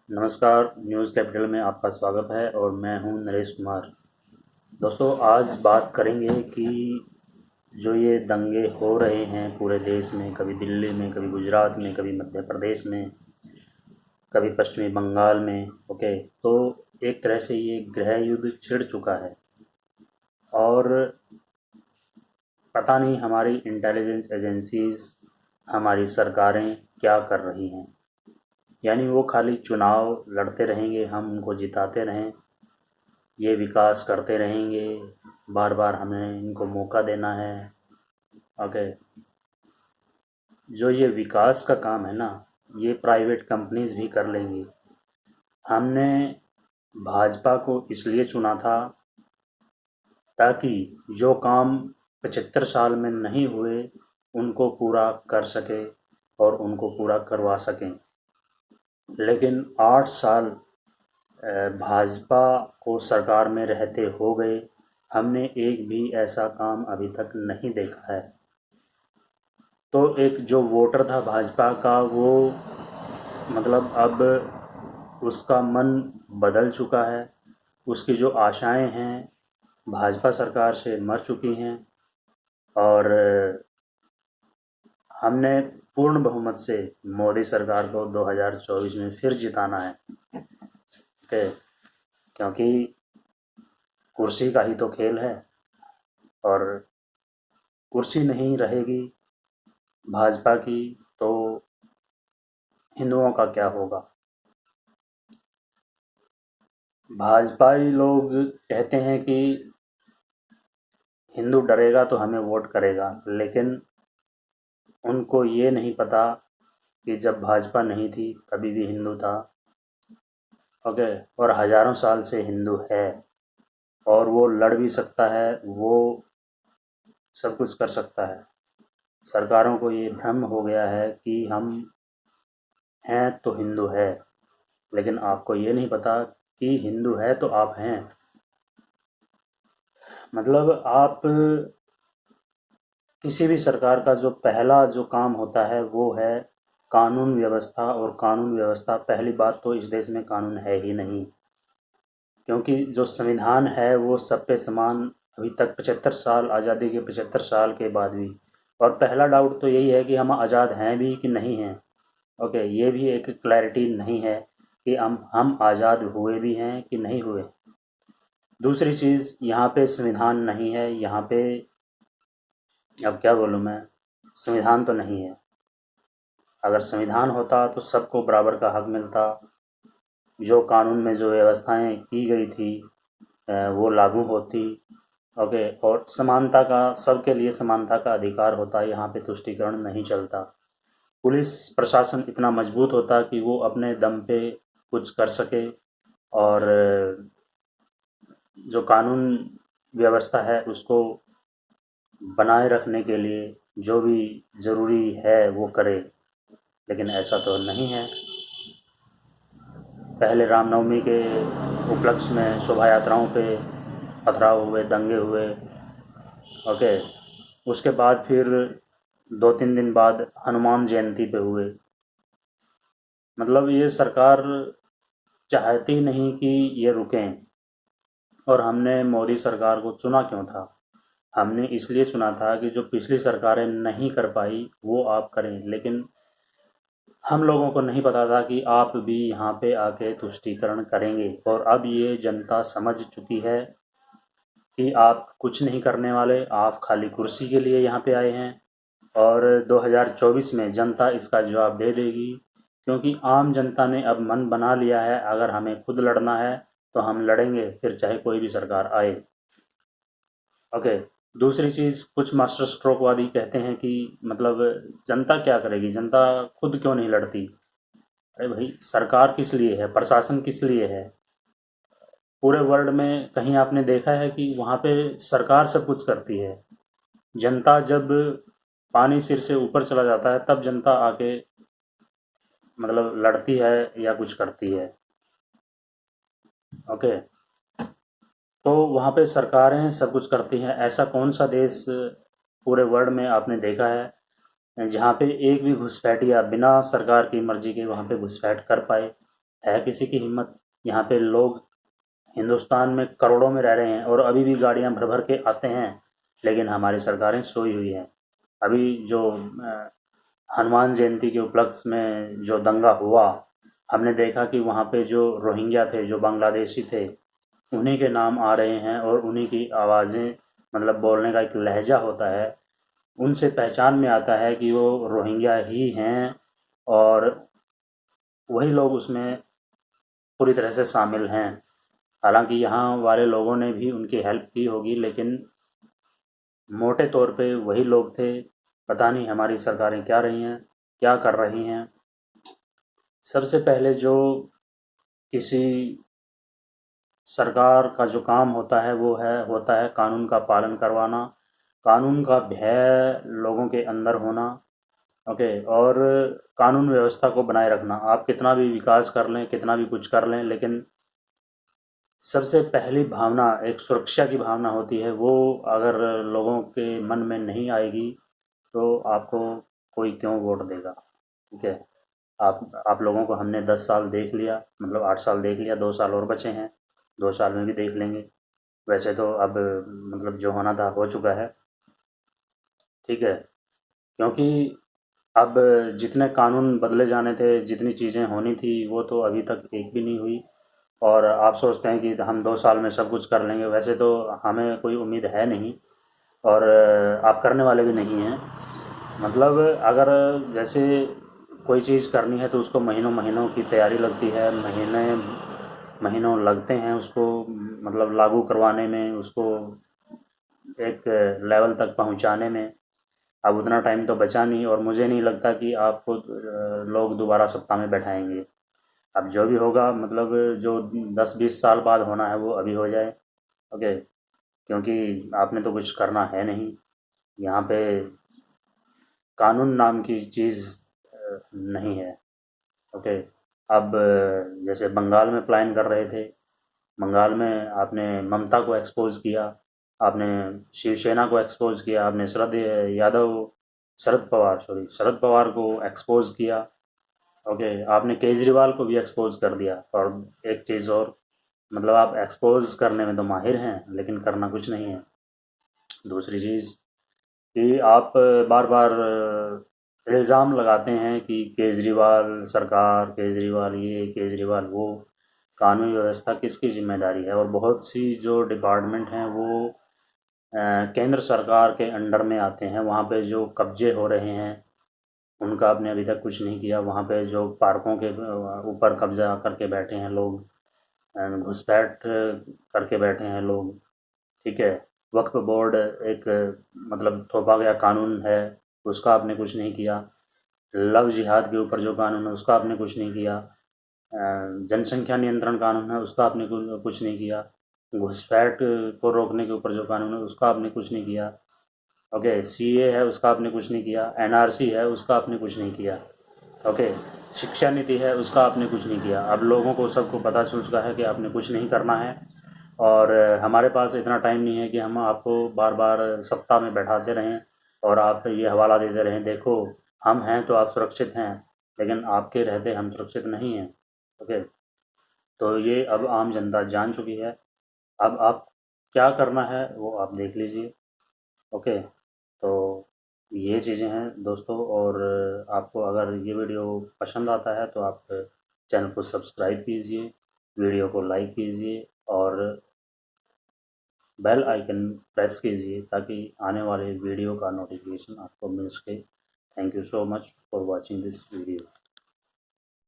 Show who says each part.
Speaker 1: नमस्कार। News capital में आपका स्वागत है और मैं हूं नरेश कुमार। दोस्तों, आज बात करेंगे कि जो ये दंगे हो रहे हैं पूरे देश में, कभी दिल्ली में, कभी गुजरात में, कभी मध्य प्रदेश में, कभी पश्चिमी बंगाल में। ओके, तो एक तरह से ये गृह युद्ध छिड़ चुका है और पता नहीं हमारी इंटेलिजेंस एजेंसीज, हमारी सरकारें क्या कर रही हैं। यानी वो खाली चुनाव लड़ते रहेंगे, हम उनको जिताते रहें, ये विकास करते रहेंगे, बार बार हमें इनको मौका देना है। ओके, जो ये विकास का काम है ना, ये प्राइवेट कंपनीज भी कर लेंगी। हमने भाजपा को इसलिए चुना था ताकि जो काम 75 साल में नहीं हुए उनको पूरा कर सके और उनको पूरा करवा सकें। लेकिन 8 साल भाजपा को सरकार में रहते हो गए, हमने एक भी ऐसा काम अभी तक नहीं देखा है। तो एक जो वोटर था भाजपा का, वो मतलब अब उसका मन बदल चुका है। उसकी जो आशाएं हैं भाजपा सरकार से मर चुकी हैं और हमने पूर्ण बहुमत से मोदी सरकार को 2024 में फिर जिताना है। ओके, क्योंकि कुर्सी का ही तो खेल है और कुर्सी नहीं रहेगी भाजपा की तो हिंदुओं का क्या होगा। भाजपाई लोग कहते हैं कि हिंदू डरेगा तो हमें वोट करेगा, लेकिन उनको ये नहीं पता कि जब भाजपा नहीं थी तभी भी हिंदू था। ओके, और हजारों साल से हिंदू है और वो लड़ भी सकता है, वो सब कुछ कर सकता है। सरकारों को ये भ्रम हो गया है कि हम हैं तो हिंदू है, लेकिन आपको ये नहीं पता कि हिंदू है तो आप हैं। मतलब आप किसी भी सरकार का जो पहला जो काम होता है वो है कानून व्यवस्था, और कानून व्यवस्था, पहली बात तो इस देश में कानून है ही नहीं, क्योंकि जो संविधान है वो सब पे समान। अभी तक 75 साल, आज़ादी के 75 साल के बाद भी। और पहला डाउट तो यही है कि हम आज़ाद हैं भी कि नहीं हैं। ओके, ये भी एक क्लैरिटी नहीं है कि हम आज़ाद हुए भी हैं कि नहीं हुए। दूसरी चीज़, यहाँ पे संविधान नहीं है। यहाँ पे अब क्या बोलूँ मैं, संविधान तो नहीं है। अगर संविधान होता तो सबको बराबर का हक मिलता, जो कानून में जो व्यवस्थाएं की गई थी वो लागू होती। ओके, और समानता का, सबके लिए समानता का अधिकार होता। यहाँ पे तुष्टीकरण नहीं चलता। पुलिस प्रशासन इतना मजबूत होता कि वो अपने दम पे कुछ कर सके, और जो कानून व्यवस्था है उसको बनाए रखने के लिए जो भी ज़रूरी है वो करे। लेकिन ऐसा तो नहीं है। पहले रामनवमी के उपलक्ष्य में शोभा यात्राओं पे पथराव हुए, दंगे हुए। ओके, उसके बाद फिर 2-3 दिन बाद हनुमान जयंती पे हुए। मतलब ये सरकार चाहती नहीं कि ये रुकें। और हमने मोदी सरकार को चुना क्यों था? हमने इसलिए चुना था कि जो पिछली सरकारें नहीं कर पाई वो आप करें। लेकिन हम लोगों को नहीं पता था कि आप भी यहाँ पे आके तुष्टीकरण करेंगे, और अब ये जनता समझ चुकी है कि आप कुछ नहीं करने वाले, आप खाली कुर्सी के लिए यहाँ पे आए हैं। और 2024 में जनता इसका जवाब दे देगी, क्योंकि आम जनता ने अब मन बना लिया है, अगर हमें खुद लड़ना है तो हम लड़ेंगे, फिर चाहे कोई भी सरकार आए। ओके, दूसरी चीज़, कुछ मास्टर स्ट्रोकवादी कहते हैं कि मतलब जनता क्या करेगी, जनता खुद क्यों नहीं लड़ती। अरे भाई, सरकार किस लिए है, प्रशासन किस लिए है? पूरे वर्ल्ड में कहीं आपने देखा है कि वहाँ पे सरकार सब कुछ करती है? जनता जब पानी सिर से ऊपर चला जाता है तब जनता आके मतलब लड़ती है या कुछ करती है। ओके, तो वहाँ पे सरकारें सब कुछ करती हैं। ऐसा कौन सा देश पूरे वर्ल्ड में आपने देखा है जहाँ पे एक भी घुसपैठिया बिना सरकार की मर्जी के वहाँ पे घुसपैठ कर पाए? है किसी की हिम्मत? यहाँ पे लोग हिंदुस्तान में करोड़ों में रह रहे हैं और अभी भी गाड़ियाँ भर भर के आते हैं, लेकिन हमारी सरकारें सोई हुई हैं। अभी जो हनुमान जयंती के उपलक्ष्य में जो दंगा हुआ, हमने देखा कि वहाँ पे जो रोहिंग्या थे, जो बांग्लादेशी थे, उन्हीं के नाम आ रहे हैं और उन्हीं की आवाज़ें, मतलब बोलने का एक लहजा होता है, उनसे पहचान में आता है कि वो रोहिंग्या ही हैं और वही लोग उसमें पूरी तरह से शामिल हैं। हालांकि यहाँ वाले लोगों ने भी उनकी हेल्प की होगी, लेकिन मोटे तौर पे वही लोग थे। पता नहीं हमारी सरकारें क्या रही हैं, क्या कर रही हैं। सबसे पहले जो किसी सरकार का जो काम होता है वो होता है कानून का पालन करवाना, कानून का भय लोगों के अंदर होना। ओके, और कानून व्यवस्था को बनाए रखना। आप कितना भी विकास कर लें, कितना भी कुछ कर लें, लेकिन सबसे पहली भावना एक सुरक्षा की भावना होती है, वो अगर लोगों के मन में नहीं आएगी तो आपको कोई क्यों वोट देगा? ठीक है। आप लोगों को हमने 10 साल देख लिया, मतलब 8 साल देख लिया, 2 साल और बचे हैं, 2 साल में भी देख लेंगे। वैसे तो अब मतलब जो होना था हो चुका है। ठीक है, क्योंकि अब जितने कानून बदले जाने थे, जितनी चीज़ें होनी थी, वो तो अभी तक एक भी नहीं हुई। और आप सोचते हैं कि हम 2 साल में सब कुछ कर लेंगे, वैसे तो हमें कोई उम्मीद है नहीं, और आप करने वाले भी नहीं हैं। मतलब अगर जैसे कोई चीज़ करनी है तो उसको महीनों महीनों की तैयारी लगती है, महीने महीनों लगते हैं उसको, मतलब लागू करवाने में, उसको एक लेवल तक पहुंचाने में। अब उतना टाइम तो बचा नहीं, और मुझे नहीं लगता कि आपको लोग दोबारा सत्ता में बैठाएंगे। अब जो भी होगा, मतलब जो 10-20 साल बाद होना है वो अभी हो जाए। ओके, क्योंकि आपने तो कुछ करना है नहीं यहाँ पे। कानून नाम की चीज़ नहीं है। ओके, अब जैसे बंगाल में प्लान कर रहे थे, बंगाल में आपने ममता को एक्सपोज किया, आपने शिवसेना को एक्सपोज किया, आपने शरद पवार को एक्सपोज किया। ओके, आपने केजरीवाल को भी एक्सपोज कर दिया। और एक चीज़ और, मतलब आप एक्सपोज करने में तो माहिर हैं, लेकिन करना कुछ नहीं है। दूसरी चीज़ कि आप बार बार इल्ज़ाम लगाते हैं कि केजरीवाल सरकार, केजरीवाल ये, केजरीवाल वो। कानून व्यवस्था किसकी जिम्मेदारी है? और बहुत सी जो डिपार्टमेंट हैं वो केंद्र सरकार के अंडर में आते हैं। वहाँ पे जो कब्जे हो रहे हैं उनका आपने अभी तक कुछ नहीं किया। वहाँ पे जो पार्कों के ऊपर कब्जा करके बैठे हैं लोग, घुसपैठ करके बैठे हैं लोग। ठीक है, वक्फ बोर्ड एक मतलब थोपा गया कानून है, उसका आपने कुछ नहीं किया। लव जिहाद के ऊपर जो कानून है उसका आपने कुछ नहीं किया। जनसंख्या नियंत्रण कानून है उसका आपने कुछ नहीं किया। घुसपैठ को रोकने के ऊपर जो कानून है उसका आपने कुछ नहीं किया। ओके, सीए है उसका आपने कुछ नहीं किया। एनआरसी है उसका आपने कुछ नहीं किया। ओके, शिक्षा नीति है उसका आपने कुछ नहीं किया। अब लोगों को सबको पता चल चुका है कि आपने कुछ नहीं करना है, और हमारे पास इतना टाइम नहीं है कि हम आपको बार बार सत्ता में बैठाते रहें और आप ये हवाला देते रहें, देखो हम हैं तो आप सुरक्षित हैं, लेकिन आपके रहते हम सुरक्षित नहीं हैं। ओके, तो ये अब आम जनता जान चुकी है। अब आप क्या करना है वो आप देख लीजिए। ओके, तो ये चीज़ें हैं दोस्तों। और आपको अगर ये वीडियो पसंद आता है तो आप चैनल को सब्सक्राइब कीजिए, वीडियो को लाइक कीजिए और बेल आइकन प्रेस कीजिए ताकि आने वाले वीडियो का नोटिफिकेशन आपको मिल सके। Thank you so much for watching this video.